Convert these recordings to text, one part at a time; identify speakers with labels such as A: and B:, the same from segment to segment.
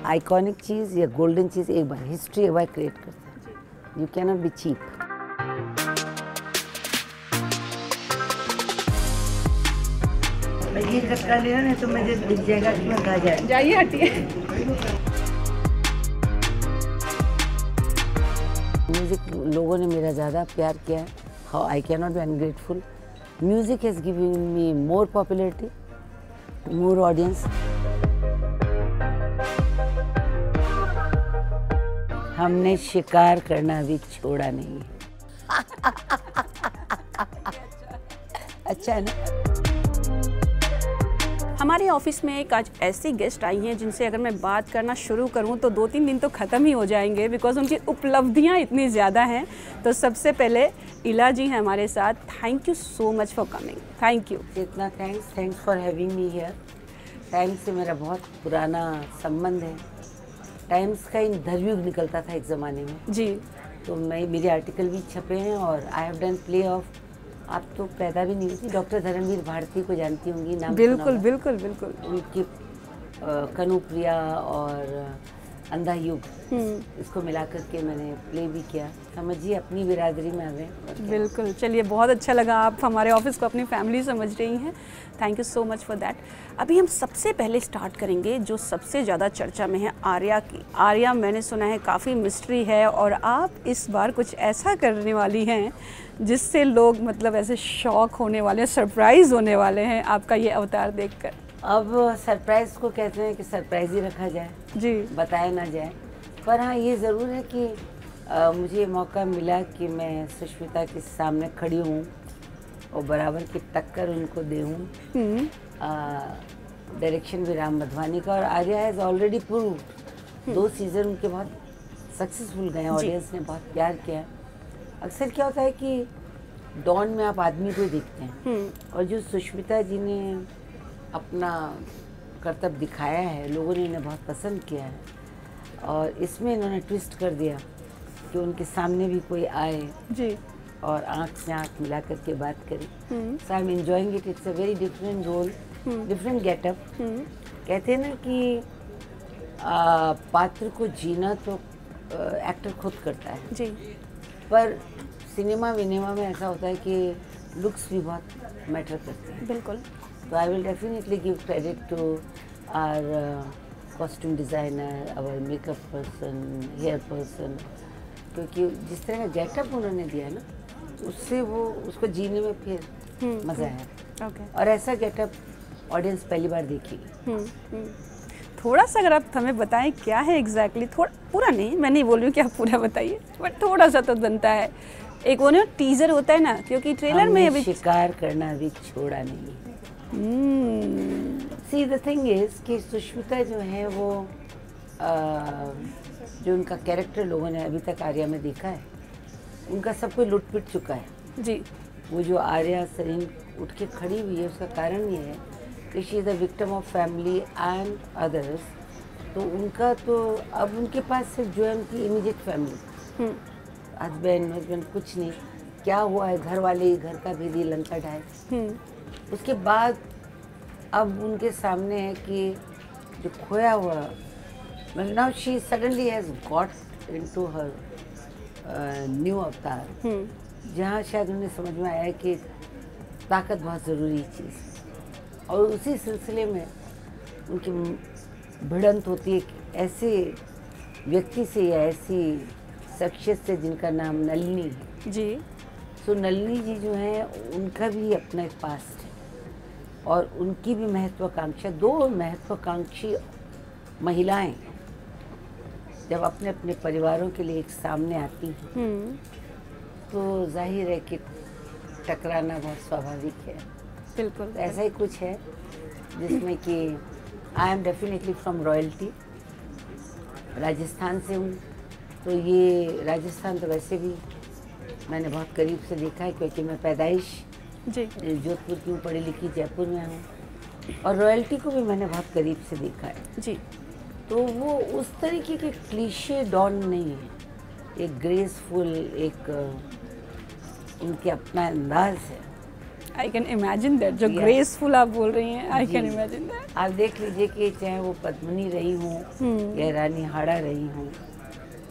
A: Iconic चीज़ या golden चीज़ एक बार history एक बार क्रिएट करता है। यू कैन नॉट बी चीप। ये कट कर लेना नहीं तो मुझे दिख जाएगा कि मैं कहाँ जाए।
B: जाइए हटिए।
A: म्यूज़िक लोगों ने मेरा ज़्यादा प्यार किया है। How I can not be ungrateful. Music has given me more popularity, more audience. हमने शिकार करना अभी छोड़ा नहीं है। अच्छा है ना।
B: हमारे ऑफिस में एक आज ऐसी गेस्ट आई हैं जिनसे अगर मैं बात करना शुरू करूं तो 2-3 दिन तो ख़त्म ही हो जाएंगे, बिकॉज उनकी उपलब्धियां इतनी ज़्यादा हैं। तो सबसे पहले इला जी हैं हमारे साथ। Thank you so much for coming. Thank you.
A: इतना thanks for having me here. Times से मेरा बहुत पुराना संबंध है। टाइम्स का इंटरव्यू निकलता था एक ज़माने में
B: जी।
A: तो मेरे आर्टिकल भी छपे हैं और आई हैव डन प्ले ऑफ। आप तो पैदा भी नहीं हुई थी। डॉक्टर धर्मवीर भारती को जानती होंगी, नाम
B: बिल्कुल बिल्कुल बिल्कुल।
A: उनकी कनुप्रिया और अंधा युग इसको मिला करके मैंने प्ले भी किया। समझिए अपनी बिरादरी में आ गए।
B: बिल्कुल। चलिए, बहुत अच्छा लगा आप हमारे ऑफिस को अपनी फैमिली समझ रही हैं। Thank you so much for that. अभी हम सबसे पहले स्टार्ट करेंगे जो सबसे ज़्यादा चर्चा में है, आर्या की। आर्या मैंने सुना है काफ़ी मिस्ट्री है और आप इस बार कुछ ऐसा करने वाली हैं जिससे लोग मतलब ऐसे शॉक होने वाले, सरप्राइज़ होने वाले हैं आपका ये अवतार देखकर।
A: अब सरप्राइज़ को कहते हैं कि सरप्राइज़ ही रखा जाए
B: जी,
A: बताया ना जाए। पर हाँ ये ज़रूर है कि मुझे मौका मिला कि मैं सुष्मिता के सामने खड़ी हूँ और बराबर की टक्कर उनको दूँ। डायरेक्शन भी राम मधवानी का और Arya has already proved. 2 season उनके बहुत सक्सेसफुल गए, ऑडियंस ने बहुत प्यार किया। अक्सर क्या होता है कि डॉन में आप आदमी को ही देखते हैं और जो सुष्मिता जी ने अपना कर्तव्य दिखाया है, लोगों ने इन्हें बहुत पसंद किया है। और इसमें इन्होंने ट्विस्ट कर दिया कि उनके सामने भी कोई आए
B: जी,
A: और आँख से आँख मिला करके बात करे। So I am enjoying it. It's a very different role, different getup. कहते हैं ना कि पात्र को जीना तो एक्टर खुद करता है
B: जी।
A: पर सिनेमा विनेमा में ऐसा होता है कि लुक्स भी बहुत मैटर करते हैं।
B: बिल्कुल।
A: तो I will definitely give credit to our costume designer, our makeup person, hair person, क्योंकि जिस तरह का गेटअप उन्होंने दिया ना उससे वो उसको जीने में फिर मज़ा आया।
B: ओके।
A: और ऐसा गेटअप ऑडियंस पहली बार देखेगी।
B: थोड़ा सा अगर आप हमें बताएं क्या है एग्जैक्टली, थोड़ा पूरा नहीं, मैं नहीं बोल रही हूँ कि आप पूरा बताइए, बट थोड़ा सा तो बनता है। एक वो ना टीजर होता है ना, क्योंकि ट्रेलर में अभी
A: शिकार करना अभी छोड़ा नहीं। सी द थिंग इज कि सुष्मिता जो है वो जो उनका कैरेक्टर लोगों ने अभी तक आर्या में देखा है, उनका सब कोई लुट पिट चुका है
B: जी।
A: वो जो आर्या सरीन उठ के खड़ी हुई है उसका कारण ये है कि she is the victim of family and others. तो उनका तो अब उनके पास सिर्फ जो है उनकी इमीडिएट फैमिली, हस्बैंड कुछ नहीं। क्या हुआ है, घर वाले ही घर का भेदी लंका ढाए। उसके बाद अब उनके सामने है कि जो खोया हुआ, मतलब now she suddenly has got into her new अवतार, जहाँ शायद उन्हें समझ में आया कि ताकत बहुत ज़रूरी चीज़। और उसी सिलसिले में उनकी भिड़ंत होती है ऐसे व्यक्ति से या ऐसी शख्सियत से जिनका नाम नलिनी है
B: जी।
A: सो नलिनी जी जो है उनका भी अपना एक पास्ट है और उनकी भी महत्वाकांक्षा, 2 महत्वाकांक्षी महिलाएं जब अपने अपने परिवारों के लिए एक सामने आती हैं तो जाहिर है कि टकराना बहुत स्वाभाविक है।
B: बिल्कुल।
A: तो ऐसा ही कुछ है जिसमें कि I am definitely from royalty, Rajasthan से हूँ। तो ये राजस्थान तो वैसे भी मैंने बहुत करीब से देखा है क्योंकि मैं पैदाइश
B: जी
A: जोधपुर की हूँ, पढ़ी लिखी जयपुर में हूँ, और रॉयल्टी को भी मैंने बहुत करीब से देखा है।
B: जी।
A: तो वो उस तरीके के क्लीशे डॉन नहीं है, एक ग्रेसफुल, एक उनके अपना अंदाज है
B: आई कैन इमेजिन दैट, जो ग्रेसफुल आप बोल रही हैं, आई कैन इमेजिन दैट।
A: आप देख लीजिए कि चाहे वो पद्मिनी रही हूँ या रानी हाड़ा रही हूँ,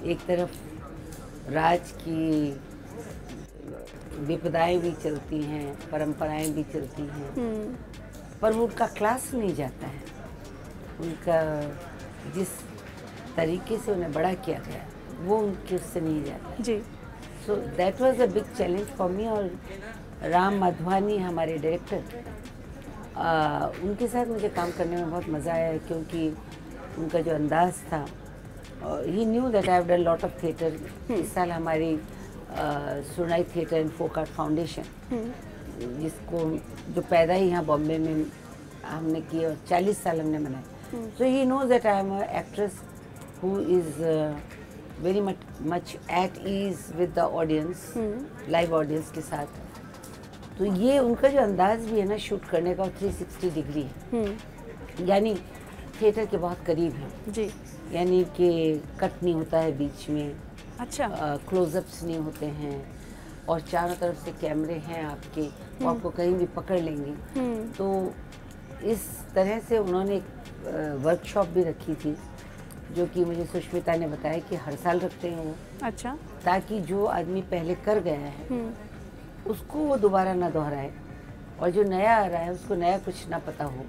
A: एक तरफ राज की विपदाएं भी चलती हैं, परंपराएं भी चलती हैं, पर वो उनका क्लास नहीं जाता है। उनका जिस तरीके से उन्हें बड़ा किया गया वो उनके उससे नहीं जाता
B: जी।
A: So that was a big challenge for me. और राम माधवानी हमारे डायरेक्टर, उनके साथ मुझे काम करने में बहुत मज़ा आया, क्योंकि उनका जो अंदाज़ था, he knew that I have done lot of theatre. इस साल हमारी Surnai theatre and folk art foundation, जिसको जो पैदा ही यहाँ बॉम्बे में हमने की और 40 साल हमने मनाए। So he knows that I am a actress who is very much at ease with the audience, live audience के साथ। तो ये उनका जो अंदाज भी है ना शूट करने का, 360 डिग्री है, यानी थिएटर के बहुत करीब है
B: जी।
A: यानी कि कट नहीं होता है बीच में,
B: अच्छा,
A: क्लोजअप्स नहीं होते हैं, और चारों तरफ से कैमरे हैं आपके, वो आपको कहीं भी पकड़ लेंगे। तो इस तरह से उन्होंने एक वर्कशॉप भी रखी थी, जो कि मुझे सुष्मिता ने बताया कि हर साल रखते हैं वो।
B: अच्छा,
A: ताकि जो आदमी पहले कर गया है उसको वो दोबारा ना दोहराए, और जो नया आ रहा है उसको नया कुछ ना पता हो।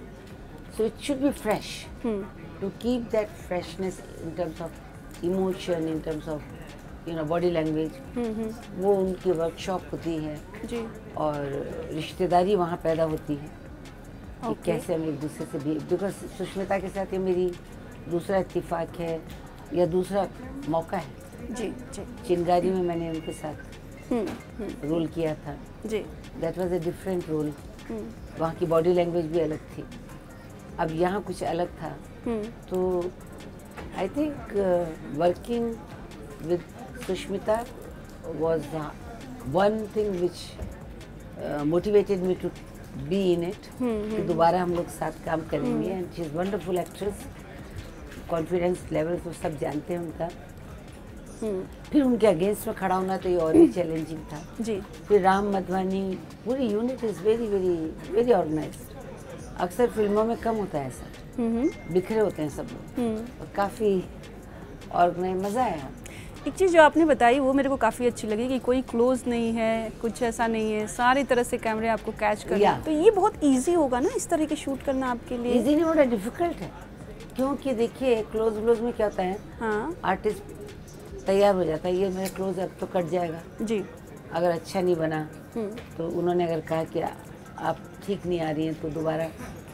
A: So it should be fresh, to keep that freshness in terms of emotion, in terms of body language. वो उनकी वर्कशॉप होती है
B: जी।
A: और रिश्तेदारी वहाँ पैदा होती है कि
B: Okay.
A: कैसे हम एक दूसरे से भी, बिकॉज सुष्मिता के साथ ये मेरी दूसरा इत्तेफाक है या दूसरा मौका है।
B: जी जी
A: चिंगारी में मैंने उनके साथ रोल किया था,
B: जी।
A: That was a different role. वहाँ की बॉडी लैंग्वेज भी अलग थी, अब यहाँ कुछ अलग था। तो I think working with Sushmita was one thing which motivated me to be in it, कि दोबारा हम लोग साथ काम करेंगे। And she is wonderful actress, confidence level तो सब जानते हैं उनका। फिर उनके अगेंस्ट में खड़ा होना तो ये और भी चैलेंजिंग था
B: जी।
A: फिर राम मधवानी, पूरी unit is very very very organised. अक्सर फिल्मों में कम होता है ऐसा, बिखरे होते हैं सब लोग, और काफ़ी ऑर्गेनाइज, मज़ा आया।
B: एक चीज़ जो आपने बताई वो मेरे को काफ़ी अच्छी लगी कि कोई क्लोज नहीं है, कुछ ऐसा नहीं है, सारी तरह से कैमरे आपको कैच कर रहे हैं। तो ये बहुत इजी होगा ना इस तरह के शूट करना आपके लिए?
A: इजी नहीं, बड़ा डिफिकल्ट है, क्योंकि देखिए क्लोज में क्या होता है,
B: हाँ,
A: आर्टिस्ट तैयार हो जाता है, ये मेरा क्लोज अप तो कट जाएगा
B: जी।
A: अगर अच्छा नहीं बना, तो उन्होंने अगर कहा कि आप ठीक नहीं आ रही हैं तो दोबारा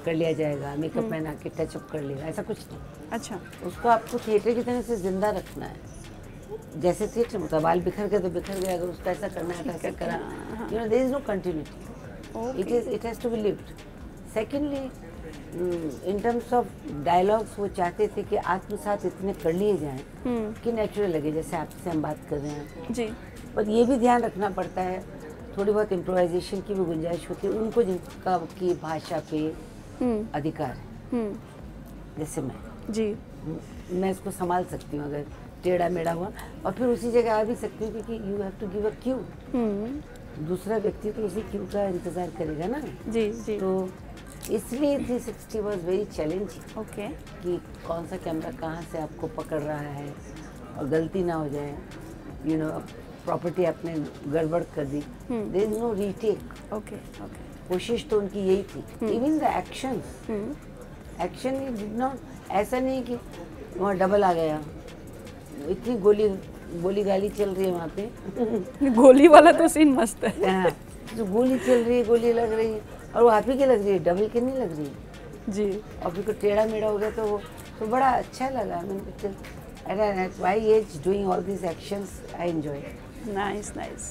A: कर लिया जाएगा, मेकअप मैन आके टचअप कर लेगा, ऐसा कुछ नहीं।
B: अच्छा,
A: उसको आपको थिएटर की तरह से जिंदा रखना है। जैसे थिएटर में तो बाल बिखर गए तो बिखर गए, अगर उसका ऐसा करना है तो ऐसा करा, there is no continuity, it has to be lived. Secondly, in terms of dialogues, वो चाहते थे कि आत्मसात इतने कर लिए जाएं कि नेचुरल लगे, जैसे आपसे हम बात कर रहे हैं
B: जी।
A: पर ये भी ध्यान रखना पड़ता है, थोड़ी बहुत इम्प्रोवाइजेशन की भी गुंजाइश होती है उनको, जिनका की भाषा पे अधिकार है। जैसे
B: जी।
A: मैं इसको संभाल सकती हूँ अगर टेढ़ा मेढ़ा हुआ, और फिर उसी जगह आ भी सकती हूँ, क्योंकि you have to give a cue. दूसरा व्यक्ति तो उसी क्यू का इंतज़ार करेगा ना।
B: जी जी।
A: तो इसलिए 360 वाज वेरी चैलेंजिंग।
B: ओके।
A: कि कौन सा कैमरा कहाँ से आपको पकड़ रहा है और गलती ना हो जाए, प्रॉपर्टी आपने गड़बड़ कर दी, there is no retake.
B: Okay okay.
A: कोशिश तो उनकी यही थी। Even the action did not, ऐसा नहीं कि वहाँ डबल आ गया, इतनी गोली गाली चल रही है वहाँ पे।
B: गोली वाला तो सीन मस्त है।
A: हाँ, जो गोली चल रही है, गोली लग रही है, और वो आप ही की लग रही है, डबल के नहीं लग रही है
B: जी।
A: और फिर टेढ़ा मेढ़ा हो गया तो बड़ा अच्छा लगा। Why as doing all this actions, I enjoy.
B: Nice nice.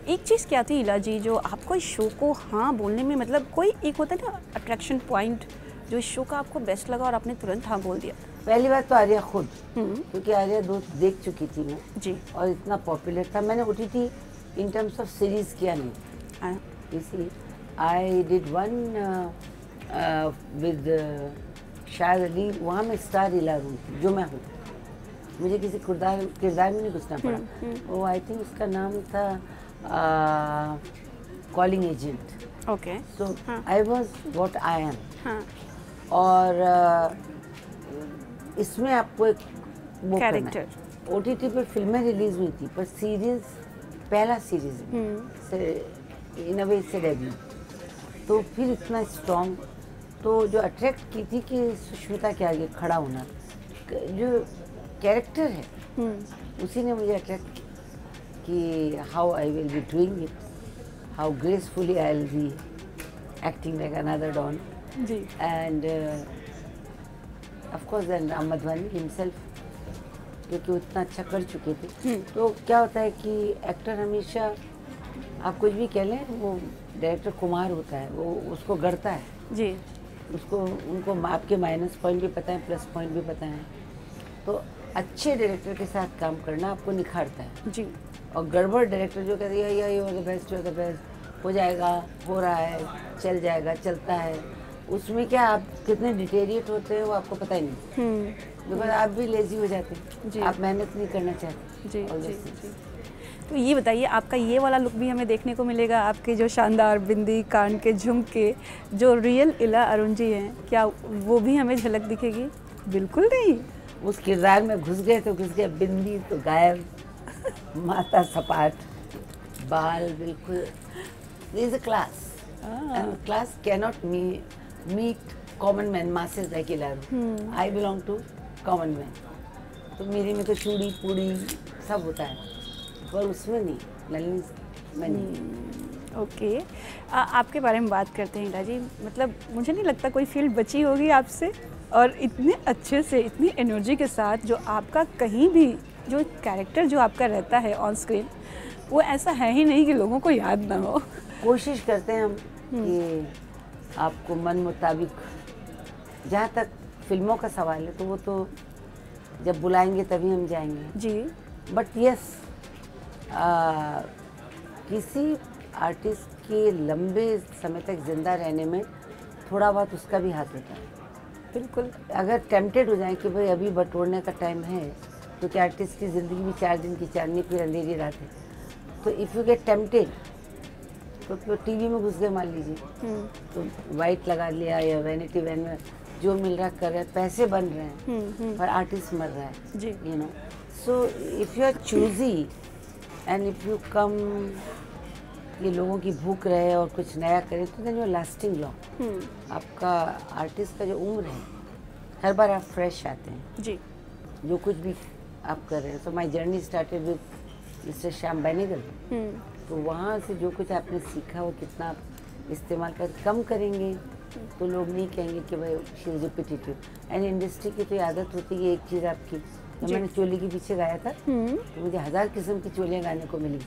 B: एक चीज़ क्या थी इला जी जो आपको इस शो को हाँ बोलने में, मतलब कोई एक होता है ना अट्रैक्शन पॉइंट, जो इस शो का आपको बेस्ट लगा और आपने तुरंत हाँ बोल दिया?
A: पहली बात तो आर्या खुद, क्योंकि आर्या देख चुकी थी मैं
B: जी,
A: और इतना पॉपुलर था। मैंने OTT in terms of series किया नहीं, इसलिए आई डिड वन विद शायद अली, वहाँ मैं स्टार इला रूम थी, जो मैं हूँ, मुझे किसी किरदार में नहीं घुसना पड़ा। वो आई थिंक उसका नाम था कॉलिंग एजेंट।
B: ओके।
A: सो
B: हाँ।
A: I was what I am.
B: हाँ।
A: और इसमें आपको एक वो
B: कैरेक्टर।
A: OTT पे फिल्में रिलीज हुई थी, पर सीरीज पहला सीरीज से इन अ वे से डेब्यू, तो फिर इतना स्ट्रॉन्ग, तो जो अट्रैक्ट की थी कि सुष्मिता के आगे खड़ा होना, जो कैरेक्टर है उसी ने मुझे अट्रैक्ट कि how I will be doing it, how gracefully I will be acting like another don.
B: जी।
A: And of course then Ram Madhvani himself, क्योंकि वो इतना अच्छा कर चुके थे। तो क्या होता है कि एक्टर हमेशा, आप कुछ भी कह लें, वो डायरेक्टर कुमार होता है, वो उसको गढ़ता है
B: जी।
A: उसको, उनको आपके माइनस पॉइंट भी पता है, प्लस पॉइंट भी पता है। तो अच्छे डायरेक्टर के साथ काम करना आपको निखारता है
B: जी।
A: और गड़बड़ डायरेक्टर जो कहते हैं you are the best, you are the best, हो जाएगा, हो रहा है, चल जाएगा, चलता है, उसमें क्या आप कितने डिटेरिएट होते हैं वो आपको पता ही नहीं, बिकॉज आप भी लेजी हो जाते हैं, आप मेहनत नहीं करना चाहते।
B: जी जी जी। तो ये बताइए, आपका ये वाला लुक भी हमें देखने को मिलेगा, आपके जो शानदार बिंदी, कान के झुमके, जो रियल इला अरुण जी हैं, क्या वो भी हमें झलक दिखेगी? बिल्कुल नहीं,
A: उस किरदार में घुस गए तो घुस गए, बिंदी तो गायब, माथा सपाट, बाल बिल्कुल, this is a class and class can not meet common man, masses like Ila Arun. I belong to common man, तो मेरे में तो चूड़ी पूड़ी सब होता है, पर उसमें नहीं, नलिनी में नहीं।
B: ओके। आपके बारे में बात करते हैं इला जी, मतलब मुझे नहीं लगता कोई फील्ड बची होगी आपसे, और इतने अच्छे से, इतनी एनर्जी के साथ जो आपका कहीं भी जो कैरेक्टर जो आपका रहता है ऑन स्क्रीन, वो ऐसा है ही नहीं कि लोगों को याद ना हो।
A: कोशिश करते हैं हम कि आपको मन मुताबिक, जहाँ तक फिल्मों का सवाल है तो वो तो जब बुलाएंगे तभी हम जाएंगे
B: जी।
A: बट यस, किसी आर्टिस्ट के लंबे समय तक जिंदा रहने में थोड़ा बहुत उसका भी हाथ होता है।
B: बिल्कुल।
A: अगर टेम्पटेड हो जाए कि भाई अभी बटोरने का टाइम है, तो क्या आर्टिस्ट की ज़िंदगी भी 4 दिन की चांदनी, फिर अंधेरी रात है, तो इफ़ यू गेट टेम्पटेड तो टीवी में घुस गए मान लीजिए, तो वाइट लगा लिया या वैनिटी वैन में जो मिल रहा कर रहे हैं, पैसे बन रहे हैं, पर आर्टिस्ट मर रहा है,
B: जी।
A: You know. So if you are choosy and if you come, ये लोगों की भूख रहे और कुछ नया करें, तो then you are lasting long. आपका आर्टिस्ट का जो उम्र है, हर बार आप फ्रेश आते हैं
B: जी।
A: जो कुछ भी आप कर रहे हैं। So my journey started with mister Shyam Benegal, तो वहाँ से जो कुछ आपने सीखा वो कितना आप इस्तेमाल कर, कम करेंगे तो लोग नहीं कहेंगे कि भाई she is repetitive. And industry की तो ये आदत होती है, एक चीज़ आपकी, जब मैंने चोली के पीछे गाया था तो मुझे 1000 किस्म की चोलियाँ गाने को मिली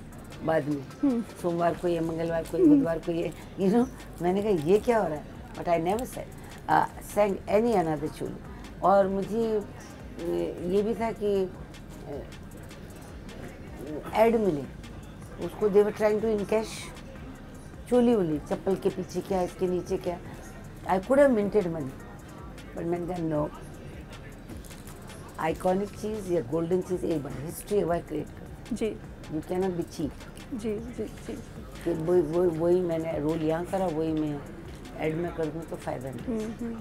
A: बाद में, सोमवार को ये, मंगलवार को ये, बुधवार को ये, यू नो। मैंने कहा ये क्या हो रहा है, but I never sang any another choli. और मुझे ये भी था कि एड मिले, उसको they were trying to encash choli वोली, चप्पल के पीछे क्या, इसके नीचे क्या। I could have minted money, but मैंने कहा नो, आइकॉनिक चीज़ या गोल्डन चीज़ एक बार हिस्ट्री एक बार क्रिएट कर,
B: जी।
A: You can not be cheap.
B: जी जी जी।
A: कि वही मैंने रोल यहाँ करा, वही मैं एड में कर दूँ तो फ़ायदा नहीं।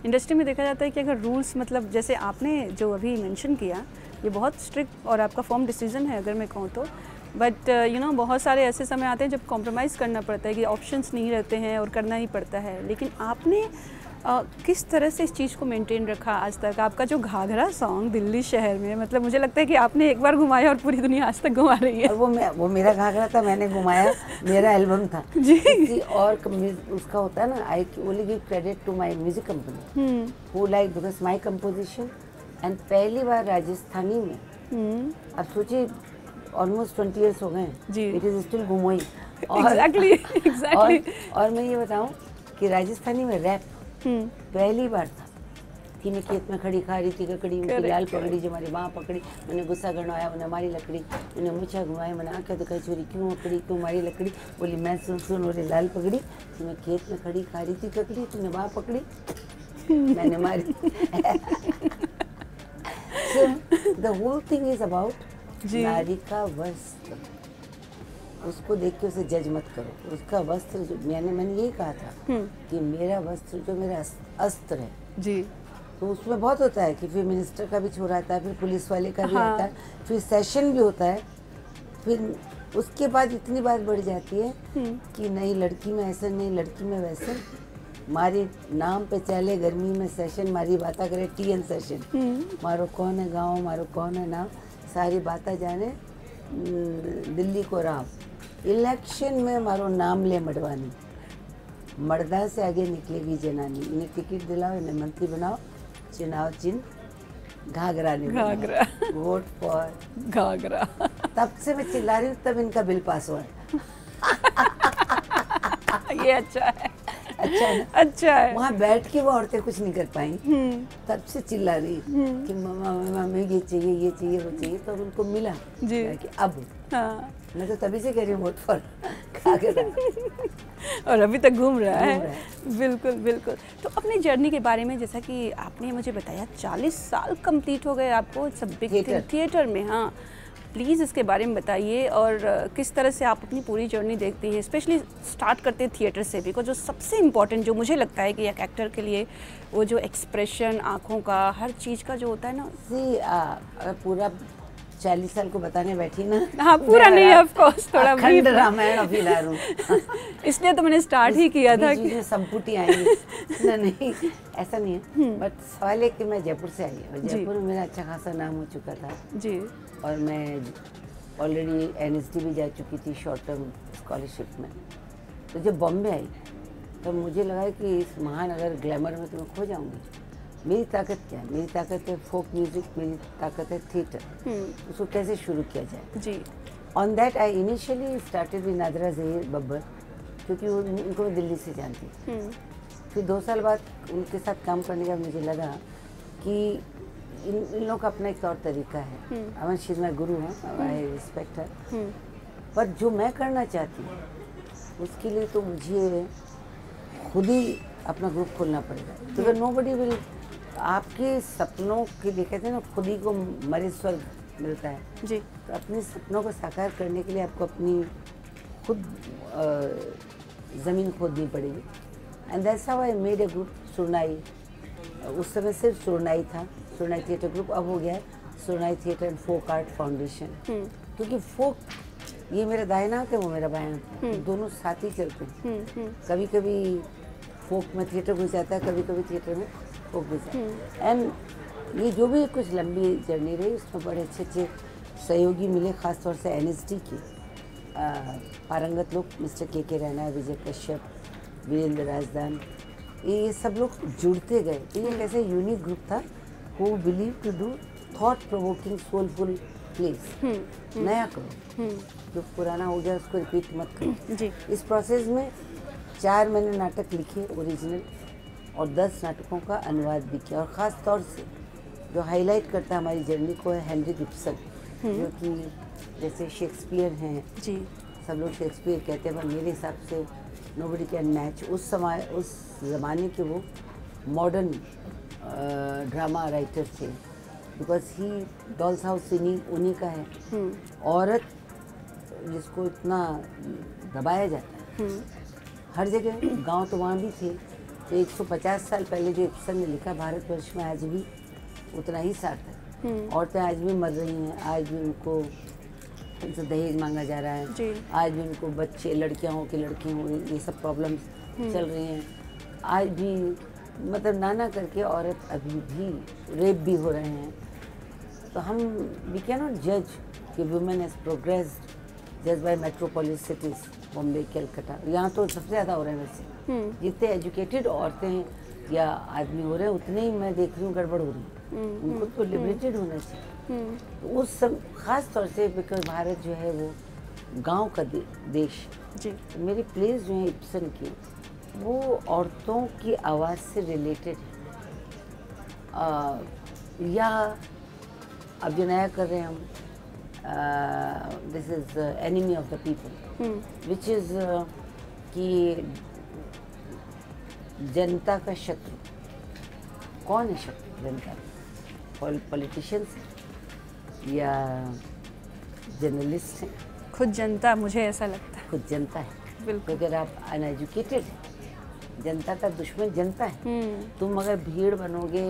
B: इंडस्ट्री में देखा जाता है कि अगर रूल्स, मतलब जैसे आपने जो अभी मेंशन किया, ये बहुत स्ट्रिक्ट और आपका फर्म डिसीजन है अगर मैं कहूँ तो, बट यू नो बहुत सारे ऐसे समय आते हैं जब कॉम्प्रोमाइज़ करना पड़ता है, कि ऑप्शंस नहीं रहते हैं और करना ही पड़ता है। लेकिन आपने किस तरह से इस चीज़ को मेंटेन रखा आज तक? आपका जो घाघरा सॉन्ग दिल्ली शहर में, मतलब मुझे लगता है कि आपने एक बार घुमाया और पूरी दुनिया आज तक घुमा रही है।
A: और वो मेरा घाघरा था, मैंने घुमाया, मेरा एल्बम था
B: जी।
A: किसी और उसका होता है ना, I only give credit to my music company who like, because my composition. And पहली बार राजस्थानी में, अब सोचिए ऑलमोस्ट 20 ईयर्स हो गए, इट इज स्टिल घुमोई।
B: एग्जैक्टली।
A: और मैं ये बताऊं कि राजस्थानी में रैप पहली बार था कि मैं खेत में खड़ी खा रही थी ककड़ी, उनकी लाल पकड़ी जो हमारी माँ पकड़ी, मैंने गुस्सा गणवाया, उन्हें हमारी लकड़ी, उन्हें मुछा घुमाया, मैंने आँखें दिखाई, चोरी क्यों पकड़ी, क्यों हमारी लकड़ी, बोली मैं सुन और लाल पकड़ी, तो मैं खेत में खड़ी खा रही थी ककड़ी, तूने माँ पकड़ी, मैंने मारी। So the whole thing is about नारी का वस्त्र, उसको देख के उसे जज मत करो। उसका वस्त्र जो मैंने यही कहा था कि मेरा वस्त्र जो मेरा अस्त्र है
B: जी,
A: तो उसमें बहुत होता है कि फिर मिनिस्टर का भी छोड़ आता है, फिर पुलिस वाले का भी
B: हाँ।
A: आता है, फिर सेशन भी होता है, फिर उसके बाद इतनी बात बढ़ जाती है कि नहीं लड़की में ऐसा नहीं, लड़की में वैसे, मारी नाम पे चले गर्मी में सेशन, मारी बाता करे TN सेशन, मारो कौन है गाँव, मारो कौन है नाम, सारी बातें जाने दिल्ली को राम। इलेक्शन में मारो नाम ले मडवानी, मर्दा से आगे निकलेगी जनानी, इन्हें टिकट दिलाओ, इन्हें मंत्री बनाओ, चुनाव चिन्ह घाघरा ने
B: घाघरा,
A: वोट फॉर
B: घाघरा।
A: तब से मैं चिल्ला रही हूँ, तब इनका बिल पास हुआ है।
B: ये अच्छा है,
A: अच्छा है ना?
B: अच्छा है।
A: वहाँ बैठ के वो औरतें कुछ नहीं कर पाई, तब से चिल्ला रही कि मामा मामा ये चाहिए, ये चाहिए, वो चाहिए, तो उनको मिला
B: जी।
A: कि अब
B: हाँ।
A: मैं तो तभी से कह रही हूँ वोट फॉर घाघरा।
B: और अभी तक घूम रहा है। बिल्कुल बिल्कुल। तो अपनी जर्नी के बारे में, जैसा कि आपने मुझे बताया 40 साल कंप्लीट हो गए आपको थिएटर में। हाँ, प्लीज़ इसके बारे में बताइए और किस तरह से आप अपनी पूरी जर्नी देखती हैं, स्पेशली स्टार्ट करते हैं थिएटर से, बिकॉज जो सबसे इम्पोर्टेंट जो मुझे लगता है कि एक एक्टर के लिए वो जो एक्सप्रेशन, आँखों का, हर चीज़ का जो होता है ना।
A: अगर पूरा 40 साल को बताने बैठी ना,
B: हाँ, पूरा नहीं है ऑफ कोर्स, थोड़ा
A: अखंड रामायण अभी ला रहा हूँ।
B: इसलिए तो मैंने स्टार्ट ही किया था
A: कि संपुटी आएंगी। नहीं ऐसा नहीं है, बट सवाल है कि मैं जयपुर से आई और जयपुर में मेरा अच्छा खासा नाम हो चुका था
B: जी,
A: और मैं ऑलरेडी NSD भी जा चुकी थी शॉर्ट टर्म स्कॉलरशिप में। तो जब बॉम्बे आई तो मुझे लगा कि इस महानगर ग्लैमर में तो मैं खो जाऊंगी। मेरी ताकत क्या है? मेरी ताकत है फोक म्यूजिक, मेरी ताकत है थिएटर। उसको कैसे शुरू किया जाए
B: जी।
A: On that I initially started with Nadira Zaheer Babbar, क्योंकि उनको मैं दिल्ली से जानती थी। फिर 2 साल बाद उनके साथ काम करने का मुझे लगा कि इन लोगों का अपना एक तौर तरीका है। अमन शी माय गुरु हैं, आई रिस्पेक्ट हर, पर जो मैं करना चाहती हूँ उसके लिए तो मुझे खुद ही अपना ग्रुप खोलना पड़ेगा। तो नोबडी विल, आपके सपनों के लिए कहते हैं ना, खुद ही को मरे स्वर्ग मिलता है
B: जी।
A: तो अपने सपनों को साकार करने के लिए आपको अपनी खुद ज़मीन खोदनी पड़ेगी। And that's how I made a group, Surnai. उस समय सिर्फ सुरनाई था, सुरनाई थिएटर ग्रुप, अब हो गया है Surnai theatre and folk art foundation. क्योंकि फोक ये मेरा दाहिना हाथ है, वो मेरा बायां हाथ है, दोनों साथ ही चलते हैं। कभी कभी फोक में थिएटर घुस जाता है, कभी कभी थिएटर में फोक घुस जाता है। एंड ये जो भी कुछ लंबी जर्नी रही उसमें बड़े अच्छे अच्छे सहयोगी मिले, ख़ासतौर से NSD के पारंगत लोग, मिस्टर के रैना, विजय कश्यप, वीरेंद्र राजदान, ये सब लोग जुड़ते गए। तो ये एक ऐसा यूनिक ग्रुप था who believe to do thought provoking soulful place. नया करो, जो पुराना हो गया उसको रिपीट मत करो
B: जी।
A: इस प्रोसेस में 4 मैंने नाटक लिखे ओरिजिनल और 10 नाटकों का अनुवाद भी किया। और ख़ास तौर से जो हाईलाइट करता है हमारी जर्नी को है हेनरिक इब्सन, जो कि जैसे शेक्सपियर हैं
B: जी।
A: सब लोग शेक्सपियर कहते हैं, पर मेरे हिसाब से नोबडी कैन मैच। उस ज़माने के वो मॉडर्न ड्रामा राइटर थे, because he dolls house singing उन्हीं का है। औरत जिसको इतना दबाया जाता है हर जगह, गांव तो वहाँ भी थे। तो 150 साल पहले जो इब्सन ने लिखा भारतवर्ष में आज भी उतना ही सार्थक। औरतें आज भी मर रही हैं, आज भी उनसे दहेज मांगा जा रहा है, आज भी उनको बच्चे, लड़कियां हो कि लड़के हों, ये सब प्रॉब्लम्स चल रही हैं। आज भी मतलब नाना करके औरत अभी भी रेप भी हो रहे हैं। तो हम वी कैन नॉट जज कि women has progressed just by metropolis cities, Bombay, Calcutta. यहाँ तो सबसे ज़्यादा हो रहे हैं वैसे। जितने एजुकेटेड औरतें या आदमी हो रहे हैं उतने ही मैं देख रही हूँ गड़बड़ हो रही है। उनको तो लिबरेटेड होना चाहिए। तो उस सब ख़ास तौर से बिकॉज भारत जो है वो गांव का देश
B: जी।
A: तो मेरी प्लेस जो है इब्सन की वो औरतों की आवाज़ से रिलेटेड है। या अब जो नया कर रहे हैं हम, this is enemy of the people, which is कि जनता का शत्रु कौन है? शत्रु जनता, पॉलिटिशियंस या जर्नलिस्ट हैं
B: खुद जनता, मुझे ऐसा लगता है।
A: खुद जनता है।
B: बिल्कुल।
A: अगर आप अनएजुकेटेड हैं, जनता का दुश्मन जनता है। तुम अगर भीड़ बनोगे,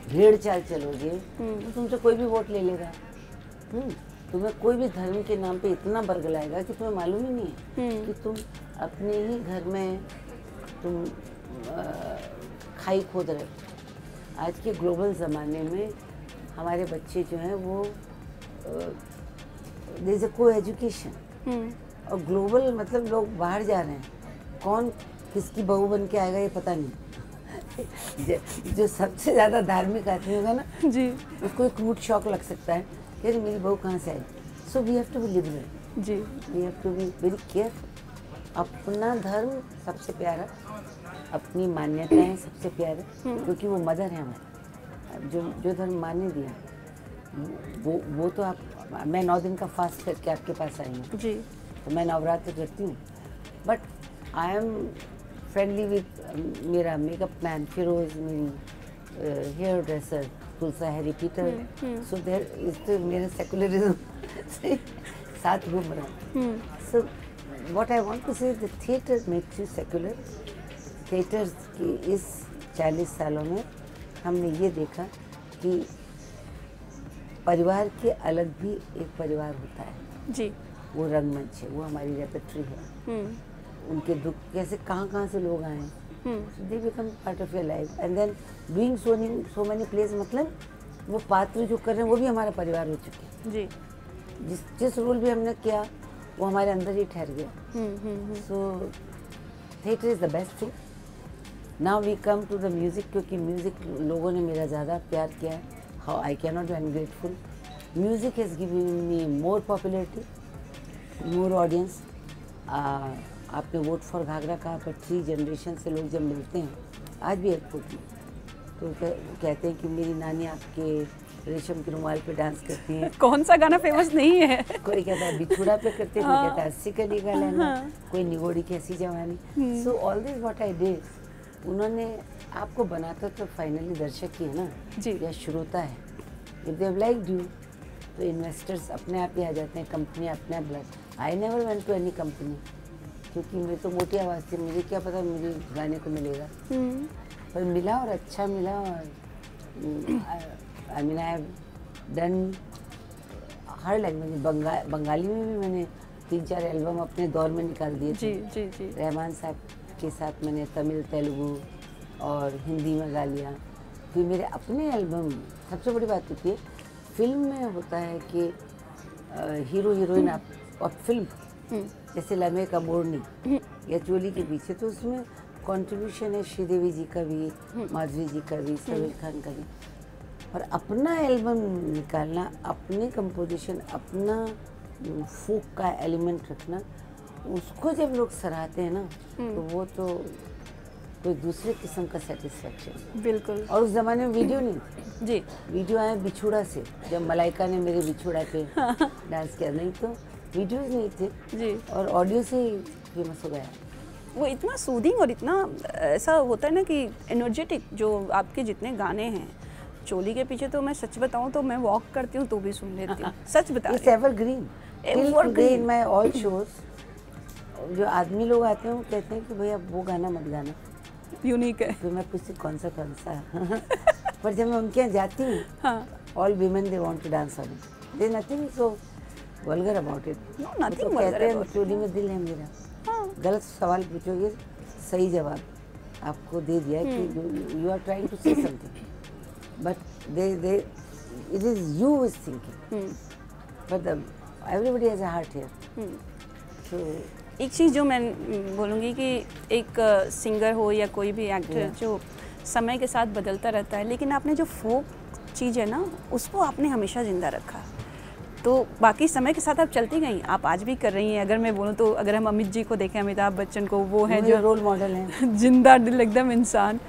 A: भेड़ चाल चलोगे, तो तुमसे कोई भी वोट ले लेगा। तुम्हें कोई भी धर्म के नाम पे इतना बरगलाएगा कि तुम्हें मालूम ही नहीं है कि तुम अपने ही घर में तुम खाई खोद रहे हो। आज के ग्लोबल ज़माने में हमारे बच्चे जो हैं वो देयर इज अ को एजुकेशन, और ग्लोबल मतलब लोग बाहर जा रहे हैं, कौन किसकी बहू बन के आएगा ये पता नहीं। जो सबसे ज़्यादा धार्मिक आदमी होगा ना
B: जी,
A: उसको एक रूट शॉक लग सकता है कि मेरी बहू कहाँ से आई। So we have to be liberal,
B: जी,
A: we have to be very careful. अपना धर्म सबसे प्यारा, अपनी मान्यताएं सबसे प्यारे, क्योंकि वो मदर है हमारे। जो धर्म मान्य दिया वो तो आप, मैं 9 दिन का फास्ट करके आपके पास आई हूँ
B: जी,
A: तो मैं नवरात्र करती हूँ, but I am friendly with मेरा मेकअप मैन फिरोज, मेरी hairdresser Tulsa Harry Peter, so there is तो मेरा सेकुलरिज्म साथ घूम रहा। So what I want to say, the theatre makes you secular. Theatre की इस 40 सालों में हमने ये देखा कि परिवार के अलग भी एक परिवार होता है
B: जी,
A: वो रंगमंच है, वो हमारी रेपेट्री है। उनके दुख कैसे कहाँ से लोग आए, they become part of your life, and then doing so many place, मतलब वो पात्र जो कर रहे हैं वो भी हमारा परिवार हो चुके हैं।
B: जी,
A: जिस रोल भी हमने किया वो हमारे अंदर ही ठहर गया। So theatre is the best thing. Now we come to the music, क्योंकि म्यूज़िक लोगों ने मेरा ज़्यादा प्यार किया है। How I can not be ungrateful. Music has given me more popularity, more audience. आपने वोट फॉर घाघरा कहा, पर 3 जनरेशन से लोग जब मिलते हैं आज भी एयरपोर्ट में, तो कहते हैं कि मेरी नानी आपके रेशम के रुमाल पे डांस करती हैं।
B: कौन सा गाना फेमस नहीं है?
A: कोई कहता है बिछुड़ा पे करते हैं, कोई कहता है 80 का निगाह लेना, कोई निगोड़ी की ऐसी जवानी। So all this what I did, उन्होंने आपको बनाता तो फाइनली दर्शक ही है ना
B: जी,
A: या श्रोता है। If they have liked you तो इन्वेस्टर्स अपने आप ही आ जाते हैं, कंपनी अपने आप बुलाती। I never went to any company, क्योंकि मेरी तो मोटी आवाज़ थी, मुझे क्या पता मुझे गाने को मिलेगा, पर मिला और अच्छा मिला। और I mean I have done her language, Bengali में भी मैंने 3-4 एल्बम अपने दौर में निकाल दिए थे।
B: जी, जी, जी,
A: रहमान साहब के साथ मैंने तमिल, तेलुगु और हिंदी में गा लिया। फिर मेरे अपने एल्बम, सबसे बड़ी बात होती है फिल्म में होता है कि हीरो हीरोइन आप फिल्म जैसे लम्हे का मोड़नी या चोली के पीछे, तो उसमें कंट्रीब्यूशन है श्रीदेवी जी का भी, माधुरी जी का भी, समीर खान का भी। और अपना एल्बम निकालना, अपनी कंपोजिशन, अपना फोक का एलिमेंट रखना, उसको जब लोग सराहते हैं ना तो वो तो कोई दूसरे किस्म का सेटिस्फेक्शन।
B: बिल्कुल।
A: और उस ज़माने में वीडियो नहीं थी
B: जी,
A: वीडियो आए बिछुड़ा से, जब मलाइका ने मेरे बिछुड़ा पे डांस किया, नहीं तो वीडियोस नहीं थे
B: जी,
A: और ऑडियो से ही फेमस हो गया।
B: वो इतना सूदिंग और इतना ऐसा होता है ना कि एनर्जेटिक, जो आपके जितने गाने हैं, चोली के पीछे तो मैं सच बताऊं तो मैं वॉक करती हूँ तो भी सुन लेती हूँ, सच बता
A: इट्स
B: रही हूँ।
A: Evergreen, till in my all shows. जो आदमी लोग आते हैं वो कहते हैं कि भैया वो गाना मत गाना,
B: यूनिक है।
A: तो मैं पूछती कौन सा पर जब मैं उनके यहाँ जाती हूँ, all women they want to dance on it, there nothing so vulgar about it.
B: No, nothing
A: तो
B: vulgar
A: कहते हैं
B: about it.
A: चोली में दिल है मेरा। गलत सवाल पूछोगे, सही जवाब आपको दे दिया कि you are trying to say something, but they it is you is thinking, but everybody has a heart here. सो
B: एक चीज़ जो मैं बोलूँगी कि एक सिंगर हो या कोई भी एक्टर जो समय के साथ बदलता रहता है, लेकिन आपने जो फोक चीज़ है ना उसको आपने हमेशा ज़िंदा रखा। तो बाकी समय के साथ आप चलती गई, आप आज भी कर रही हैं। अगर मैं बोलूँ तो अगर हम अमित जी को देखें, अमिताभ बच्चन को, वो है जो
A: रोल मॉडल है,
B: जिंदा दिल एकदम इंसान।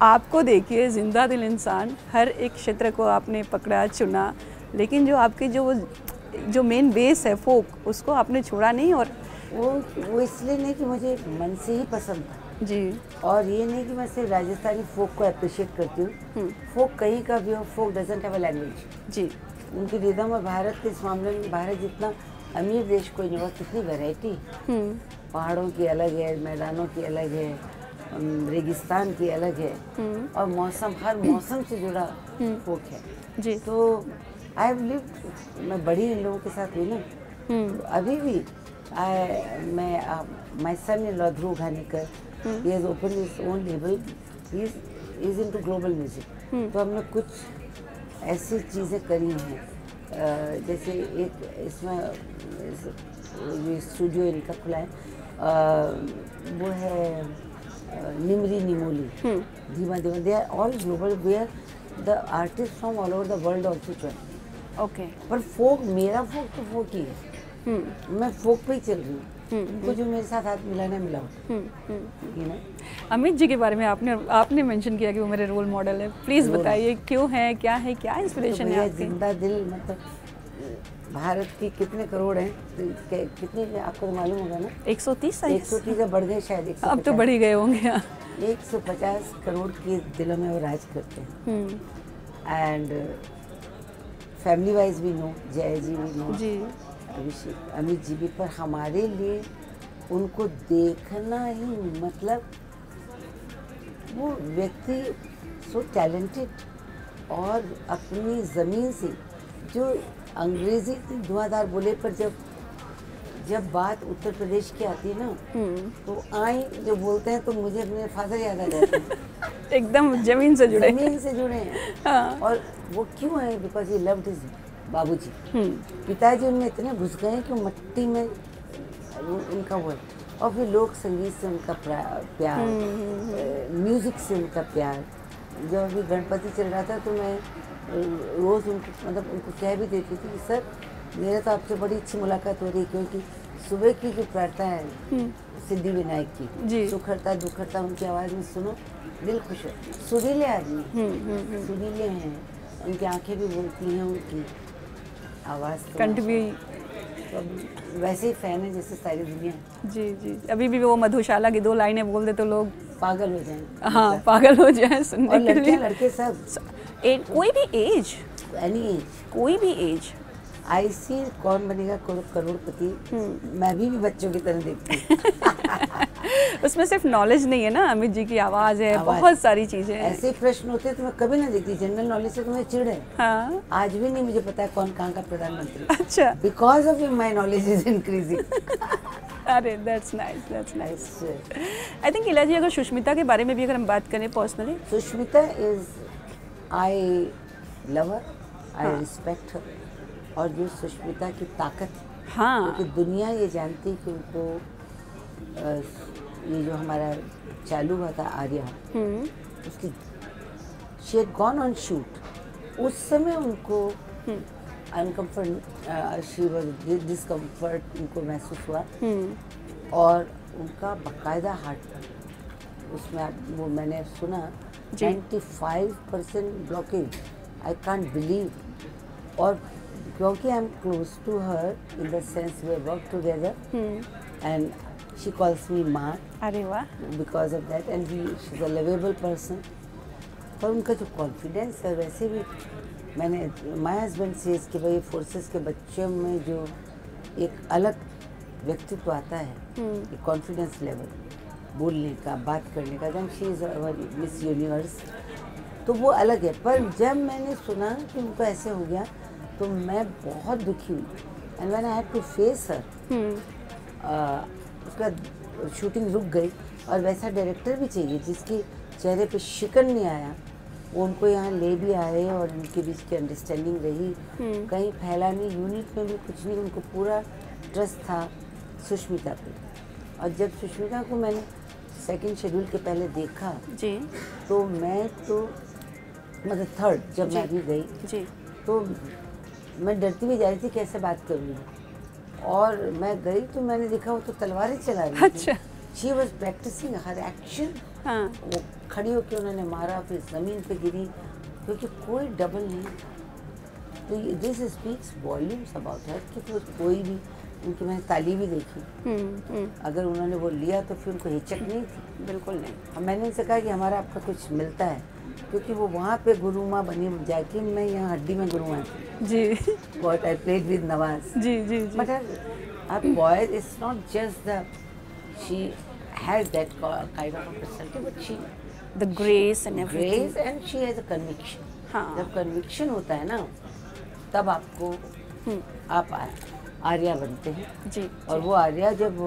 B: आपको देखिए, जिंदा दिल इंसान, हर एक क्षेत्र को आपने पकड़ा, चुना, लेकिन जो आपकी जो मेन बेस है फोक, उसको आपने छोड़ा नहीं। और
A: वो इसलिए नहीं कि मुझे मन से ही पसंद था
B: जी,
A: और ये नहीं कि मैं सिर्फ राजस्थानी फोक को अप्रिशिएट करती हूँ। फोक कहीं का भी हो, फोक डजंट हैव अ लैंग्वेज
B: जी,
A: उनकी रिदम। और भारत के इस मामले में भारत जितना अमीर देश कोई नहीं, कितनी वैरायटी, पहाड़ों की अलग है, मैदानों की अलग है, रेगिस्तान की अलग है, और मौसम, हर मौसम से जुड़ा फोक है
B: जी।
A: तो आई हैव लिव्ड, मैं बड़ी इन लोगों के साथ हुई ना, तो अभी भी my son in law Dhruv Ghanekar, he has open his own label, he is into global music. तो हमने कुछ ऐसी चीज़ें करी हैं, जैसे एक इसमें जो स्टूडियो इनका खुला है, वो है निमरी निमोली, धीमा धीमा, they are all global, where the artist from all over the world also join.
B: Okay.
A: पर फोक, मेरा फोक तो फोक ही है, मैं फोक पे ही चल रही हूँ, उनको जो मेरे साथ हाथ मिलाना मिलाओ, you know?
B: अमित जी के बारे में आपने मेंशन किया कि वो मेरे रोल मॉडल है, प्लीज़ बताइए क्यों है, क्या इंस्पिरेशन है आपकी?
A: जिंदा दिल, मतलब भारत की कितने करोड़ हैं, कितने आपको तो मालूम होगा ना,
B: 130
A: बढ़ गए शायद,
B: अब तो बढ़ ही गए होंगे।
A: 150 करोड़ के दिलों में वो राज करते हैं। एंड फैमिली वाइज भी नो, जय जी भी नो
B: जी,
A: अभिषेक, अमित जी भी, पर हमारे लिए उनको देखना ही, मतलब वो व्यक्ति सो टैलेंटेड, और अपनी ज़मीन से जो अंग्रेज़ी की धुआंधार बोले, पर जब बात उत्तर प्रदेश की आती है ना, तो आई जो बोलते हैं तो मुझे अपने फादर याद आ जाते हैं।
B: एकदम ज़मीन से जुड़े
A: हैं। हाँ। और वो क्यों है? बिकॉज ही लव्ड हिज बाबूजी। पिताजी उनमें इतने घुस गए हैं कि मट्टी में उनका वो है, और फिर लोक संगीत से उनका प्यार, म्यूज़िक से उनका प्यार। जब अभी गणपति चल रहा था तो मैं रोज़ उनको, मतलब उनको कह भी देती थी कि सर मेरे तो आपसे बड़ी अच्छी मुलाकात हो रही है, क्योंकि सुबह की जो प्रार्थना है सिद्धि विनायक की, सुखरता दुखरता उनकी आवाज़ में सुनो, दिल खुश हो। सुरीले आदमी, सुरीले हैं, उनकी आंखें भी बोलती हैं, उनकी आवाज़ तो
B: कंठ भी,
A: तो वैसे ही फ़ैन है जैसे सारी दुनिया।
B: जी जी, अभी भी वो मधुशाला की 2 लाइनें बोल दे तो लोग
A: पागल हो जाएं।
B: हाँ, पागल हो जाएं सुनने के लिए।
A: लड़के सब,
B: कोई भी एज,
A: एनी एज,
B: कोई भी एज।
A: आई सी कौन बनेगा करोड़पति, मैं भी बच्चों की तरह देखती हूँ।
B: उसमें सिर्फ नॉलेज नहीं है ना, अमित जी की आवाज़ है, बहुत सारी चीज़ें हैं।
A: ऐसे प्रश्न होते तो मैं कभी ना देखती, जनरल नॉलेज से तो मैं चिढ़ है।
B: हाँ।
A: आज भी नहीं मुझे पता है कौन कहाँ का प्रधानमंत्री।
B: अच्छा।
A: Because of my knowledge is increasing.
B: अरे that's nice, that's nice. I think Ila ji, अगर सुष्मिता के बारे में भी अगर हम बात करें personally,
A: Sushmita is, I love her, I respect her, और जो सुष्मिता की ताकत है,
B: हाँ,
A: क्योंकि दुनिया ये जानती कि उनको ये जो हमारा चालू हुआ था आर्या, उसकी she had gone on shoot, उस समय उनको अनकम्फर्ट, शी वाज डिस्कम्फर्ट उनको महसूस हुआ, और उनका बाकायदा हार्ट, उसमें वो मैंने सुना 95% ब्लॉकेज, आई कांट बिलीव। और क्योंकि I am close to her in the sense we work together, and she calls me माँ।
B: अरे वाह।
A: Because of that, and she is a lovable person. पर उनका जो कॉन्फिडेंस है, वैसे भी मैंने, माय हस्बैंड सेज कि भाई फोर्सेस के बच्चों में जो एक अलग व्यक्तित्व आता है, एक कॉन्फिडेंस लेवल, बोलने का, बात करने का, जब शी इज़ मिस यूनिवर्स, तो वो अलग है। पर जब मैंने सुना कि उनको ऐसे हो गया तो मैं बहुत दुखी हुई, and when I had to face her, उसका शूटिंग रुक गई, और वैसा डायरेक्टर भी चाहिए जिसके चेहरे पे शिकन नहीं आया, वो उनको यहाँ ले भी आए और उनके बीच की अंडरस्टैंडिंग रही, कहीं फैला नहीं, यूनिट में भी कुछ नहीं, उनको पूरा ट्रस्ट था सुष्मिता पे। और जब सुष्मिता को मैंने सेकंड शेड्यूल के पहले देखा
B: जी,
A: तो मैं तो, मतलब थर्ड जब मैं भी गई
B: जी,
A: तो मैं डरती भी जा रही थी कैसे बात करूँगी, और मैं गई तो मैंने देखा वो तो तलवारें चला रही थी।
B: अच्छा।
A: She was practising her action.
B: हाँ।
A: वो खड़ी होकर उन्होंने मारा, फिर ज़मीन पे गिरी, क्योंकि कोई डबल नहीं। तो this speaks volumes about her, कि तो कोई भी, उनकी मैंने ताली भी देखी, अगर उन्होंने वो लिया तो फिर उनको हिचक नहीं थी,
B: बिल्कुल नहीं।
A: अब मैंने उनसे कहा कि हमारा आपका कुछ मिलता है, क्योंकि वो वहाँ पे गुरुमा बनी जाके मैं यहाँ हड्डी में गुरुमा थी
B: जी
A: बहुत I played with Nawaz
B: ji जी जी
A: but a boy is not just the she has that kind of a personality but she
B: the grace and everything.
A: grace and she has a conviction
B: हाँ
A: जब कन्विक्शन होता है ना तब आपको आप आर्या बनते हैं
B: जी
A: और वो आर्या जब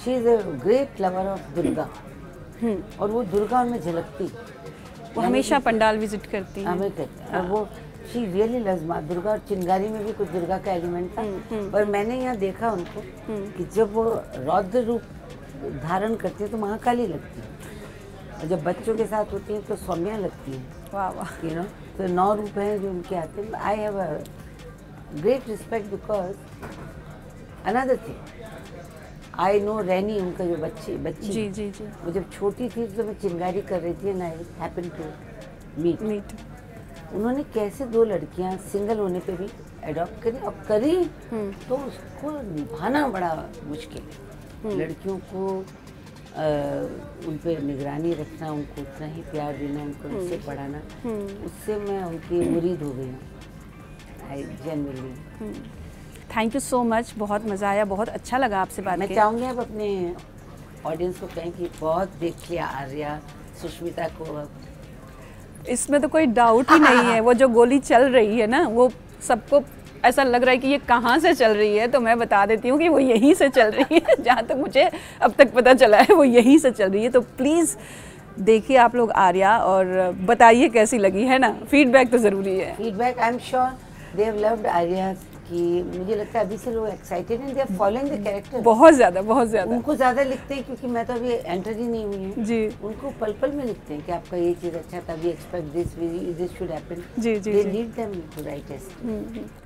A: she is a great lover of Durga और वो दुर्गा उनमें झलकती
B: वो हमेशा पंडाल विजिट करती हैं।
A: हमें कहते हैं और वो शी रियली लव्स माँ दुर्गा और चिंगारी में भी कुछ दुर्गा का एलिमेंट था पर मैंने यहाँ देखा उनको कि जब वो रौद्र रूप धारण करती है तो महाकाली लगती है और जब बच्चों के साथ होती हैं तो सौम्या लगती हैं
B: वाह वाह।
A: यू नो तो 9 रूप हैं जो उनके आते हैं I have a great respect because another thing I know Renee उनका जो बच्ची
B: जी जी जी
A: वो जब छोटी थी तो मैं चिंगारी कर रही थी and I happen to meet
B: meet
A: उन्होंने कैसे 2 लड़कियां सिंगल होने पे भी अडॉप्ट करी और करी तो उसको निभाना बड़ा मुश्किल है लड़कियों को उन पे निगरानी रखना उनको उतना ही प्यार देना उनको उससे पढ़ाना उससे मैं उनकी मुरीद हो गई हूँ I generally.
B: Thank you so much, बहुत मज़ा आया, बहुत अच्छा लगा आपसे बात
A: मैं
B: करके।
A: चाहूँगी आप अपने ऑडियंस को कहें कि बहुत देख लिया आर्या सुष्मिता को अब
B: इसमें तो कोई डाउट ही नहीं है। वो जो गोली चल रही है ना वो सबको ऐसा लग रहा है कि ये कहाँ से चल रही है, तो मैं बता देती हूँ कि वो यहीं से चल रही है। जहाँ तक मुझे अब तक पता चला है वो यहीं से चल रही है। तो प्लीज़ देखिए आप लोग आर्या और बताइए कैसी लगी, है ना। फीडबैक तो ज़रूरी है।
A: Feedback I am sure they have loved Aarya कि मुझे लगता है अभी से लोग एक्साइटेड हैं, they are following the character.
B: बहुत ज़्यादा बहुत ज़्यादा
A: उनको ज़्यादा लिखते हैं क्योंकि मैं तो अभी एंटर ही नहीं हुई हूँ
B: जी।
A: उनको पल पल में लिखते हैं कि आपका ये चीज़ अच्छा था, we expect this should happen.
B: जी जी
A: दे
B: जी।
A: Need them to write it.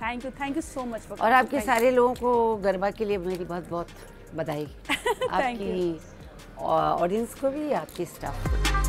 B: Thank you so much.
A: और आपके सारे लोगों को गरबा के लिए मेरी बहुत बहुत बधाई। आपकी ऑडियंस को भी, आपके स्टाफ को।